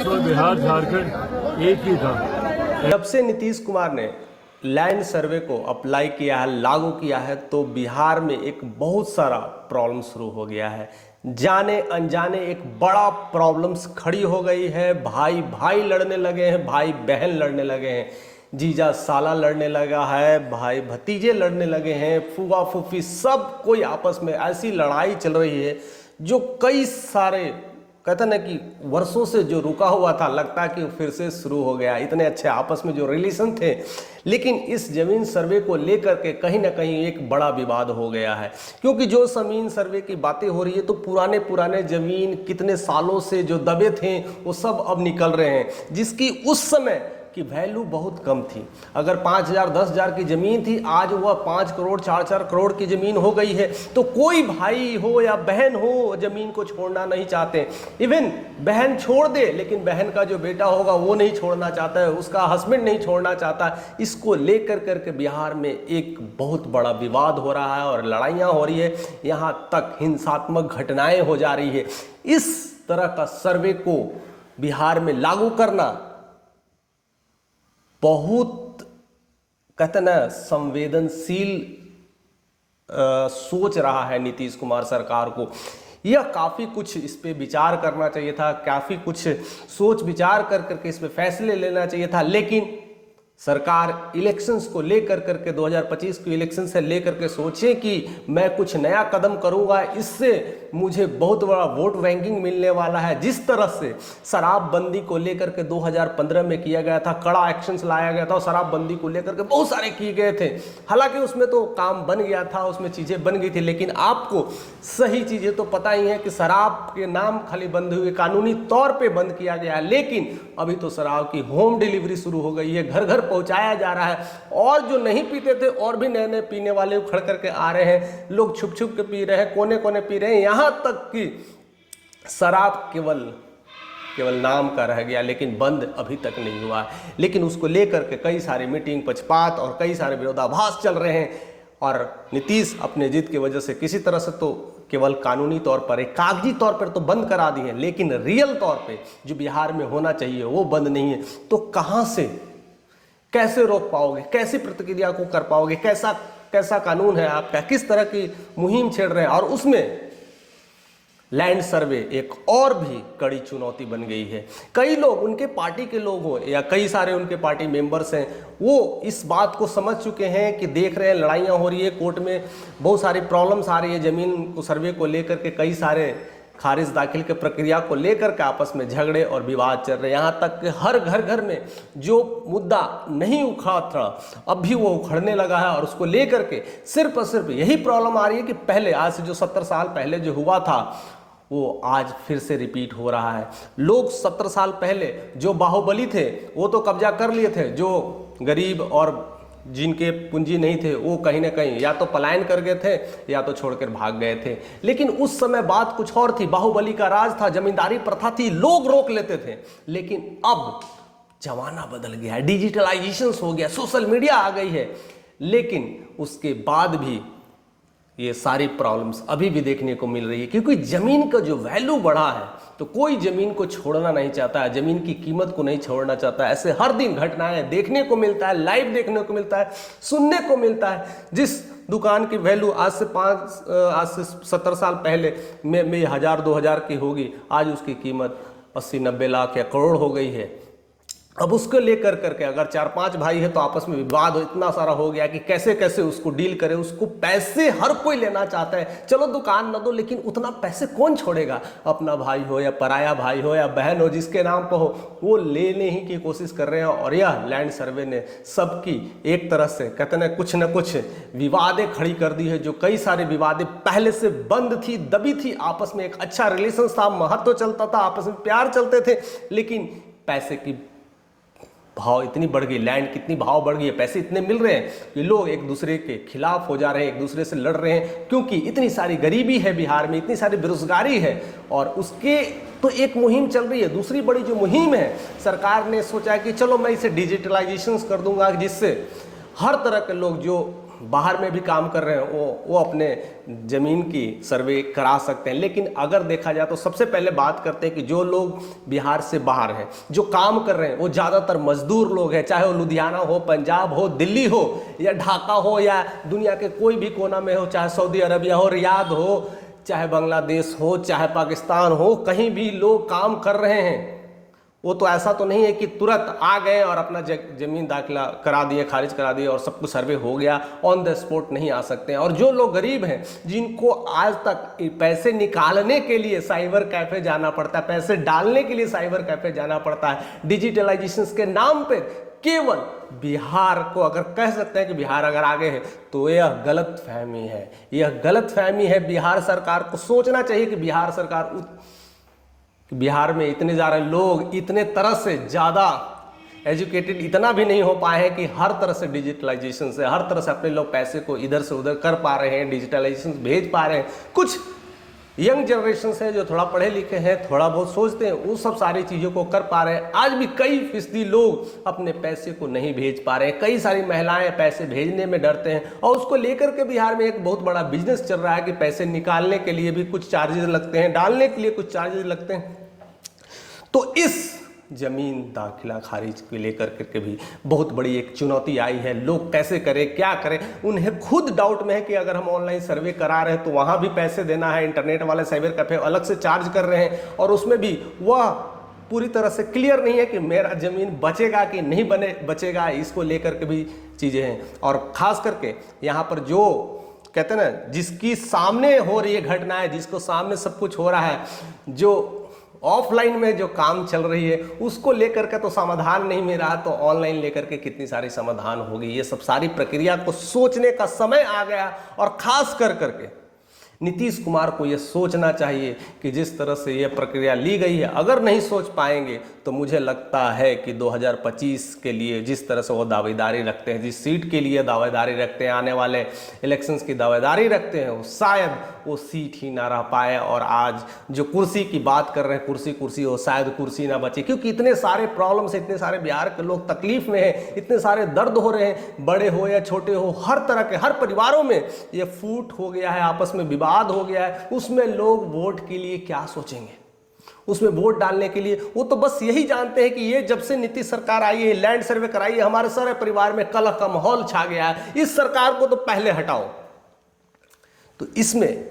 तो बिहार झारखंड एक ही था। जब से नीतीश कुमार ने लैंड सर्वे को अप्लाई किया है, लागू किया है, तो बिहार में एक बहुत सारा प्रॉब्लम शुरू हो गया है। जाने अनजाने एक बड़ा प्रॉब्लम्स खड़ी हो गई है। भाई भाई लड़ने लगे हैं, भाई बहन लड़ने लगे हैं, जीजा साला लड़ने लगा है, भाई भतीजे लड़ने लगे हैं, फूफा फूफी सब कोई आपस में ऐसी लड़ाई चल रही है जो कई सारे कहते ना कि वर्षों से जो रुका हुआ था, लगता है कि फिर से शुरू हो गया। इतने अच्छे आपस में जो रिलेशन थे, लेकिन इस जमीन सर्वे को लेकर के कहीं ना कहीं एक बड़ा विवाद हो गया है। क्योंकि जो जमीन सर्वे की बातें हो रही है, तो पुराने पुराने जमीन कितने सालों से जो दबे थे वो सब अब निकल रहे हैं, जिसकी उस समय की वैल्यू बहुत कम थी। अगर 5,000 10,000 की ज़मीन थी, आज वह 5 करोड़ 4-4 करोड़ की ज़मीन हो गई है। तो कोई भाई हो या बहन हो, ज़मीन को छोड़ना नहीं चाहते। इवन बहन छोड़ दे, लेकिन बहन का जो बेटा होगा वो नहीं छोड़ना चाहता है, उसका हस्बैंड नहीं छोड़ना चाहता। इसको लेकर करके बिहार में एक बहुत बड़ा विवाद हो रहा है और लड़ाइयाँ हो रही है, यहाँ तक हिंसात्मक घटनाएँ हो जा रही है। इस तरह का सर्वे को बिहार में लागू करना बहुत कहते ना संवेदनशील सोच रहा है नीतीश कुमार सरकार को। यह काफ़ी कुछ इस पे विचार करना चाहिए था, काफ़ी कुछ सोच विचार कर करके इस पे फैसले लेना चाहिए था। लेकिन सरकार इलेक्शंस को लेकर करके 2025 के इलेक्शन से लेकर के सोचे कि मैं कुछ नया कदम करूंगा, इससे मुझे बहुत बड़ा वोट बैंकिंग मिलने वाला है। जिस तरह से शराबबंदी को लेकर के 2015 में किया गया था, कड़ा एक्शंस लाया गया था और शराबबंदी को लेकर के बहुत सारे किए गए थे। हालांकि उसमें तो काम बन गया था, उसमें चीज़ें बन गई थी, लेकिन आपको सही चीज़ें तो पता ही है कि शराब के नाम खाली बंद हुए, कानूनी तौर पर बंद किया गया है। लेकिन अभी तो शराब की होम डिलीवरी शुरू हो गई है, घर घर पहुंचाया जा रहा है। और जो नहीं पीते थे और भी नए नए पीने वाले उखड़ करके आ रहे हैं, लोग छुप छुप के पी रहे हैं, कोने कोने पी रहे हैं। यहाँ तक कि शराब केवल नाम का रह गया, लेकिन बंद अभी तक नहीं हुआ है। लेकिन उसको लेकर के कई सारे मीटिंग पक्षपात और कई सारे विरोधाभास चल रहे हैं। और नीतीश अपने जिद की वजह से किसी तरह से तो केवल कानूनी तौर पर, एक कागजी तौर पर तो बंद करा दी है, लेकिन रियल तौर पे जो बिहार में होना चाहिए वो बंद नहीं है। तो कहाँ से कैसे रोक पाओगे, कैसी प्रतिक्रिया को कर पाओगे, कैसा कानून है आपका, किस तरह की मुहिम छेड़ रहे हैं। और उसमें लैंड सर्वे एक और भी कड़ी चुनौती बन गई है। कई लोग, उनके पार्टी के लोग हो या कई सारे उनके पार्टी मेंबर्स हैं, वो इस बात को समझ चुके हैं कि देख रहे हैं लड़ाइयाँ हो रही है, कोर्ट में बहुत सारी प्रॉब्लम्स आ रही है, ज़मीन को सर्वे को लेकर के कई सारे खारिज दाखिल के प्रक्रिया को लेकर के आपस में झगड़े और विवाद चल रहे हैं। यहाँ तक कि हर घर में जो मुद्दा नहीं उखड़ा था, अब भी वो उखड़ने लगा है। और उसको लेकर के सिर्फ और सिर्फ यही प्रॉब्लम आ रही है कि पहले, आज से जो 70 साल पहले जो हुआ था, वो आज फिर से रिपीट हो रहा है। लोग 70 साल पहले जो बाहुबली थे वो तो कब्जा कर लिए थे, जो गरीब और जिनके पूंजी नहीं थे वो कहीं ना कहीं या तो पलायन कर गए थे या तो छोड़कर भाग गए थे। लेकिन उस समय बात कुछ और थी, बाहुबली का राज था, जमींदारी प्रथा थी, लोग रोक लेते थे। लेकिन अब जमाना बदल गया है, डिजिटलाइजेशन हो गया, सोशल मीडिया आ गई है। लेकिन उसके बाद भी ये सारी प्रॉब्लम्स अभी भी देखने को मिल रही है, क्योंकि ज़मीन का जो वैल्यू बढ़ा है, तो कोई ज़मीन को छोड़ना नहीं चाहता है, ज़मीन की कीमत को नहीं छोड़ना चाहता है। ऐसे हर दिन घटनाएं देखने को मिलता है, लाइव देखने को मिलता है, सुनने को मिलता है। जिस दुकान की वैल्यू आज से 70 साल पहले में 1,000 2,000 की होगी, आज उसकी कीमत 80-90 लाख या करोड़ हो गई है। अब उसको लेकर करके अगर 4-5 भाई है तो आपस में विवाद इतना सारा हो गया कि कैसे कैसे उसको डील करें। उसको पैसे हर कोई लेना चाहता है, चलो दुकान न दो, लेकिन उतना पैसे कौन छोड़ेगा? अपना भाई हो या पराया भाई हो या बहन हो, जिसके नाम पर हो, वो लेने ही की कोशिश कर रहे हैं। और यह लैंड सर्वे ने सबकी एक तरह से कहते हैं कुछ न कुछ विवादें खड़ी कर दी है। जो कई सारे विवादें पहले से बंद थी, दबी थी, आपस में एक अच्छा रिलेशन था, महत्व चलता था, आपस में प्यार चलते थे, लेकिन पैसे की भाव इतनी बढ़ गई, लैंड कितनी भाव बढ़ गई है, पैसे इतने मिल रहे हैं कि लोग एक दूसरे के खिलाफ हो जा रहे हैं, एक दूसरे से लड़ रहे हैं। क्योंकि इतनी सारी गरीबी है बिहार में, इतनी सारी बेरोजगारी है, और उसके तो एक मुहिम चल रही है। दूसरी बड़ी जो मुहिम है, सरकार ने सोचा कि चलो मैं इसे डिजिटलाइजेशन कर दूंगा, जिससे हर तरह के लोग जो बाहर में भी काम कर रहे हैं वो अपने ज़मीन की सर्वे करा सकते हैं। लेकिन अगर देखा जाए तो सबसे पहले बात करते हैं कि जो लोग बिहार से बाहर हैं, जो काम कर रहे हैं, वो ज़्यादातर मजदूर लोग हैं, चाहे वो लुधियाना हो, पंजाब हो, दिल्ली हो या ढाका हो या दुनिया के कोई भी कोना में हो, चाहे सऊदी अरबिया हो, रियाद हो, चाहे बांग्लादेश हो, चाहे पाकिस्तान हो, कहीं भी लोग काम कर रहे हैं। वो तो ऐसा तो नहीं है कि तुरंत आ गए और अपना ज़मीन दाखिला करा दिए, खारिज करा दिए और सब कुछ सर्वे हो गया, ऑन द स्पॉट नहीं आ सकते हैं। और जो लोग गरीब हैं, जिनको आज तक पैसे निकालने के लिए साइबर कैफ़े जाना पड़ता है, पैसे डालने के लिए साइबर कैफ़े जाना पड़ता है, डिजिटलाइजेशन के नाम पे केवल बिहार को अगर कह सकते हैं कि बिहार अगर आगे है तो यह गलत फहमी है, यह गलत फहमी है। बिहार सरकार को सोचना चाहिए कि बिहार सरकार बिहार में इतने ज़्यादा लोग इतने तरह से ज़्यादा एजुकेटेड इतना भी नहीं हो पाए हैं कि हर तरह से डिजिटलाइजेशन से हर तरह से अपने लोग पैसे को इधर से उधर कर पा रहे हैं, डिजिटलाइजेशन भेज पा रहे हैं। कुछ यंग जनरेशन है जो थोड़ा पढ़े लिखे हैं, थोड़ा बहुत सोचते हैं, वो सब सारी चीज़ों को कर पा रहे हैं। आज भी कई फीसदी लोग अपने पैसे को नहीं भेज पा रहे हैं, कई सारी महिलाएं पैसे भेजने में डरते हैं और उसको लेकर के बिहार में एक बहुत बड़ा बिजनेस चल रहा है कि पैसे निकालने के लिए भी कुछ चार्जेस लगते हैं, डालने के लिए कुछ चार्जेस लगते हैं। तो इस जमीन दाखिला खारिज को लेकर के भी बहुत बड़ी एक चुनौती आई है। लोग कैसे करें, क्या करें, उन्हें खुद डाउट में है कि अगर हम ऑनलाइन सर्वे करा रहे हैं तो वहाँ भी पैसे देना है, इंटरनेट वाले साइबर कैफे अलग से चार्ज कर रहे हैं और उसमें भी वह पूरी तरह से क्लियर नहीं है कि मेरा ज़मीन बचेगा कि नहीं बचेगा। इसको लेकर के भी चीज़ें हैं और ख़ास करके यहाँ पर जो कहते हैं ना, जिसकी सामने हो रही है घटनाएं, जिसको सामने सब कुछ हो रहा है, जो ऑफलाइन में जो काम चल रही है उसको लेकर के तो समाधान नहीं मिल रहा, तो ऑनलाइन लेकर के कितनी सारी समाधान होगी। ये सब सारी प्रक्रिया को सोचने का समय आ गया और खास कर करके नीतीश कुमार को ये सोचना चाहिए कि जिस तरह से ये प्रक्रिया ली गई है, अगर नहीं सोच पाएंगे तो मुझे लगता है कि 2025 के लिए जिस तरह से वो दावेदारी रखते हैं, जिस सीट के लिए दावेदारी रखते हैं, आने वाले इलेक्शंस की दावेदारी रखते हैं, वो शायद वो सीट ही ना रह पाए। और आज जो कुर्सी की बात कर रहे हैं, कुर्सी वो शायद कुर्सी ना बचे, क्योंकि इतने सारे प्रॉब्लम्स, इतने सारे बिहार के लोग तकलीफ में हैं, इतने सारे दर्द हो रहे हैं, बड़े हो या छोटे हो, हर तरह के, हर परिवारों में ये फूट हो गया है, आपस में विवाद हो गया है। उसमें लोग वोट के लिए क्या सोचेंगे, उसमें वोट डालने के लिए वो तो बस यही जानते हैं कि ये जब से नीतीश सरकार आई है, लैंड सर्वे कराई है, हमारे सारे परिवार में कलह का माहौल छा गया है, इस सरकार को तो पहले हटाओ। तो इसमें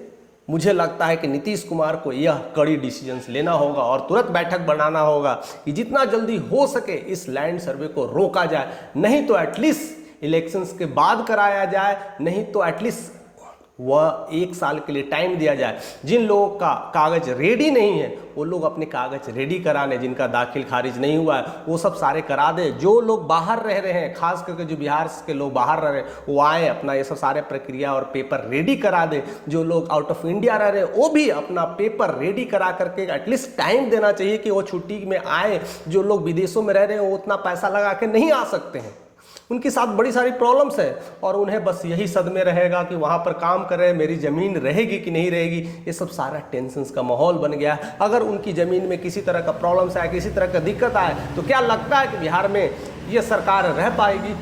मुझे लगता है कि नीतीश कुमार को यह कड़ी डिसीजंस लेना होगा और तुरंत बैठक बनाना होगा कि जितना जल्दी हो सके इस लैंड सर्वे को रोका जाए, नहीं तो एटलीस्ट इलेक्शंस के बाद कराया जाए, नहीं तो एटलीस्ट वह 1 साल के लिए टाइम दिया जाए। जिन लोगों का कागज रेडी नहीं है वो लोग अपने कागज रेडी कराने, जिनका दाखिल खारिज नहीं हुआ है वो सब सारे करा दे। जो लोग बाहर रह रहे हैं, खास करके जो बिहार के लोग बाहर रह रहे हैं, वो आए, अपना ये सब सारे प्रक्रिया और पेपर रेडी करा दे। जो लोग आउट ऑफ इंडिया रह रहे हैं वो भी अपना पेपर रेडी करा करके एटलीस्ट टाइम देना चाहिए कि वो छुट्टी में आए। जो लोग विदेशों में रह रहे हैं वो उतना पैसा लगा के नहीं आ सकते हैं, उनके साथ बड़ी सारी प्रॉब्लम्स है और उन्हें बस यही सदमे रहेगा कि वहाँ पर काम कर रहे हैं, मेरी ज़मीन रहेगी कि नहीं रहेगी। ये सब सारा टेंशन्स का माहौल बन गया है। अगर उनकी ज़मीन में किसी तरह का प्रॉब्लम्स आए, किसी तरह का दिक्कत आए, तो क्या लगता है कि बिहार में ये सरकार रह पाएगी?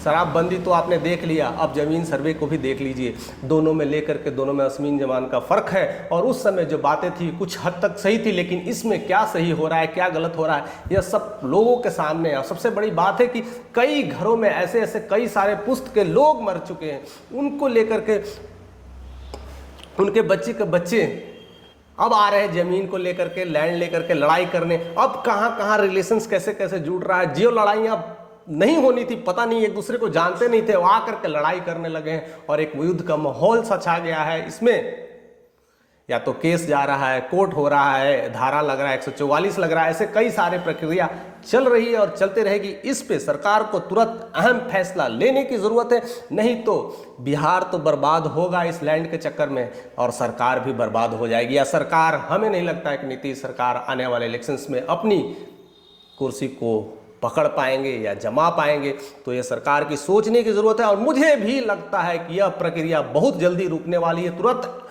शराबबंदी तो आपने देख लिया, अब ज़मीन सर्वे को भी देख लीजिए। दोनों में लेकर के दोनों में आसमान ज़मीन का फ़र्क है। और उस समय जो बातें थी कुछ हद तक सही थी, लेकिन इसमें क्या सही हो रहा है, क्या गलत हो रहा है, यह सब लोगों के सामने है। और सबसे बड़ी बात है कि कई घरों में ऐसे ऐसे कई सारे पुश्त के लोग मर चुके हैं, उनको लेकर के उनके बच्चे के बच्चे अब आ रहे हैं ज़मीन को लेकर के, लैंड लेकर के लड़ाई करने। अब कहाँ कहाँ रिलेशंस कैसे कैसे जुड़ रहा है। जो लड़ाइयाँ नहीं होनी थी, पता नहीं, एक दूसरे को जानते नहीं थे, वो आकर के लड़ाई करने लगे हैं और एक युद्ध का माहौल सा छा गया है। इसमें या तो केस जा रहा है, कोर्ट हो रहा है, धारा लग रहा है, 144 लग रहा है, ऐसे कई सारे प्रक्रिया चल रही है और चलते रहेगी। इस पे सरकार को तुरंत अहम फैसला लेने की ज़रूरत है, नहीं तो बिहार तो बर्बाद होगा इस लैंड के चक्कर में और सरकार भी बर्बाद हो जाएगी। या सरकार, हमें नहीं लगता है कि नीतीश सरकार आने वाले इलेक्शंस में अपनी कुर्सी को पकड़ पाएंगे या जमा पाएंगे। तो ये सरकार की सोचने की ज़रूरत है और मुझे भी लगता है कि यह प्रक्रिया बहुत जल्दी रुकने वाली है। तुरंत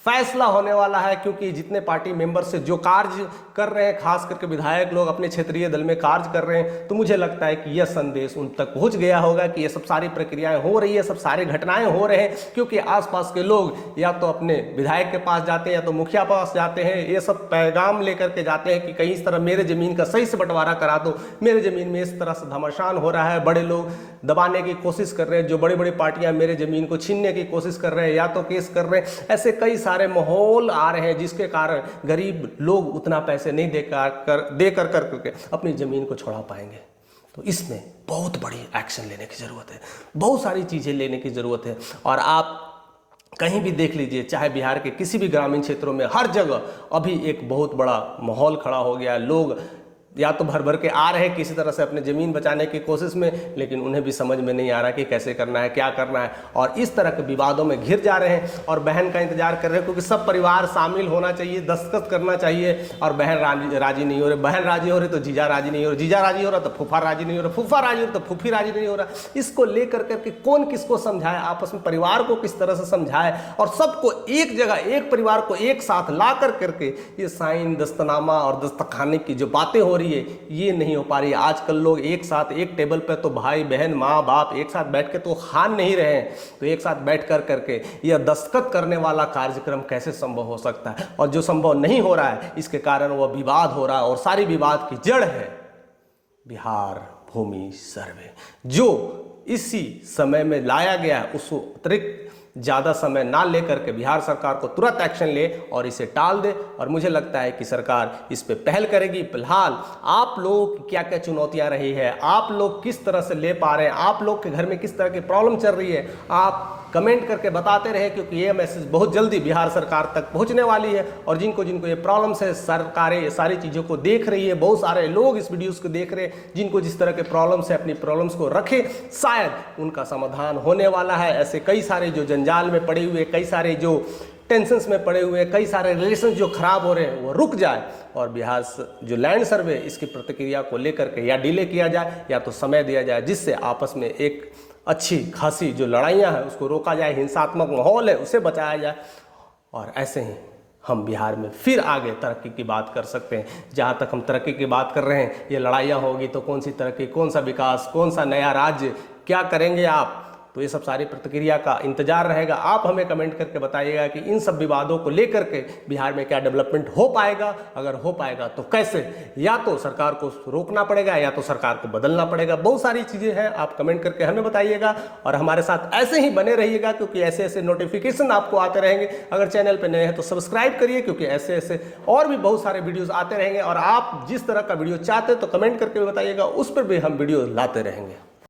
फैसला होने वाला है, क्योंकि जितने पार्टी मेंबर से जो कार्य कर रहे हैं, खास करके विधायक लोग अपने क्षेत्रीय दल में कार्य कर रहे हैं, तो मुझे लगता है कि यह संदेश उन तक पहुंच गया होगा कि ये सब सारी प्रक्रियाएं हो रही है, सब सारी घटनाएं हो रहे हैं, क्योंकि आसपास के लोग या तो अपने विधायक के पास जाते हैं या तो मुखिया पास जाते हैं, ये सब पैगाम लेकर के जाते हैं कि कहीं इस तरह मेरे जमीन का सही से बंटवारा करा दो, मेरे जमीन में इस तरह से घमासान हो रहा है, बड़े लोग दबाने की कोशिश कर रहे हैं, जो बड़ी बड़ी पार्टियां मेरे जमीन को छीनने की कोशिश कर रहे हैं या तो केस कर रहे हैं, ऐसे कई सारे माहौल आ रहे हैं जिसके कारण गरीब लोग उतना पैसे नहीं दे कर अपनी जमीन को छुड़ा पाएंगे। तो इसमें बहुत बड़ी एक्शन लेने की जरूरत है, बहुत सारी चीजें लेने की जरूरत है। और आप कहीं भी देख लीजिए, चाहे बिहार के किसी भी ग्रामीण क्षेत्रों में, हर जगह अभी एक बहुत बड़ा माहौल खड़ा हो गया। लोग या तो भर भर के आ रहे हैं किसी तरह से अपने ज़मीन बचाने की कोशिश में, लेकिन उन्हें भी समझ में नहीं आ रहा कि कैसे करना है, क्या करना है, और इस तरह के विवादों में घिर जा रहे हैं और बहन का इंतजार कर रहे हैं, क्योंकि सब परिवार शामिल होना चाहिए, दस्तखत करना चाहिए, और बहन राजी नहीं हो रही, बहन राजी हो रही तो जीजा राजी नहीं हो रहा, जीजा राजी हो रहा तो फूफा राजी नहीं हो रहा, फूफा राजी हो रहा तो फूफी राजी नहीं हो रहा। इसको लेकर करके कौन किसको समझाए, आपस में परिवार को किस तरह से समझाए, और सबको एक जगह, एक परिवार को एक साथ ला करके ये साइन, दस्तनामा और दस्तखाने की जो बातें हो रही है, ये नहीं हो पा रही है। आजकल लोग एक साथ एक टेबल पे तो भाई बहन माँ बाप एक साथ बैठ के तो खान नहीं रहे हैं, तो एक साथ बैठ करके यह दस्तखत करने वाला कार्यक्रम कैसे संभव हो सकता है। और जो संभव नहीं हो रहा है, इसके कारण वह विवाद हो रहा है, और सारी विवाद की जड़ है बिहार भूमि सर्वे, जो इसी समय में लाया गया है। उसको अतिरिक्त ज़्यादा समय ना लेकर के बिहार सरकार को तुरंत एक्शन ले और इसे टाल दे, और मुझे लगता है कि सरकार इस पे पहल करेगी। फिलहाल आप लोगों की क्या क्या चुनौतियां रही है, आप लोग किस तरह से ले पा रहे हैं, आप लोग के घर में किस तरह की प्रॉब्लम चल रही है, आप कमेंट करके बताते रहे, क्योंकि ये मैसेज बहुत जल्दी बिहार सरकार तक पहुंचने वाली है। और जिनको जिनको ये प्रॉब्लम्स है, सरकारें ये सारी चीज़ों को देख रही है, बहुत सारे लोग इस वीडियोस को देख रहे हैं, जिनको जिस तरह के प्रॉब्लम्स है अपनी प्रॉब्लम्स को रखें, शायद उनका समाधान होने वाला है। ऐसे कई सारे जो जंजाल में पड़े हुए, कई सारे जो टेंशन्स में पड़े हुए, कई सारे रिलेशन जो खराब हो रहे हैं, वो रुक जाए, और बिहार जो लैंड सर्वे इसकी प्रतिक्रिया को लेकर के या डिले किया जाए या तो समय दिया जाए, जिससे आपस में एक अच्छी खासी जो लड़ाइयाँ हैं उसको रोका जाए, हिंसात्मक माहौल है उसे बचाया जाए, और ऐसे ही हम बिहार में फिर आगे तरक्की की बात कर सकते हैं। जहाँ तक हम तरक्की की बात कर रहे हैं, ये लड़ाइयाँ होगी तो कौन सी तरक्की, कौन सा विकास, कौन सा नया राज्य, क्या करेंगे आप, तो ये सब सारी प्रतिक्रिया का इंतजार रहेगा। आप हमें कमेंट करके बताइएगा कि इन सब विवादों को लेकर के बिहार में क्या डेवलपमेंट हो पाएगा, अगर हो पाएगा तो कैसे, या तो सरकार को रोकना पड़ेगा या तो सरकार को बदलना पड़ेगा। बहुत सारी चीज़ें हैं, आप कमेंट करके हमें बताइएगा, और हमारे साथ ऐसे ही बने रहिएगा, क्योंकि ऐसे ऐसे नोटिफिकेशन आपको आते रहेंगे। अगर चैनल पर नए हैं तो सब्सक्राइब करिए, क्योंकि ऐसे ऐसे और भी बहुत सारे वीडियोज़ आते रहेंगे, और आप जिस तरह का वीडियो चाहते हैं तो कमेंट करके बताइएगा, उस पर भी हम वीडियो लाते रहेंगे।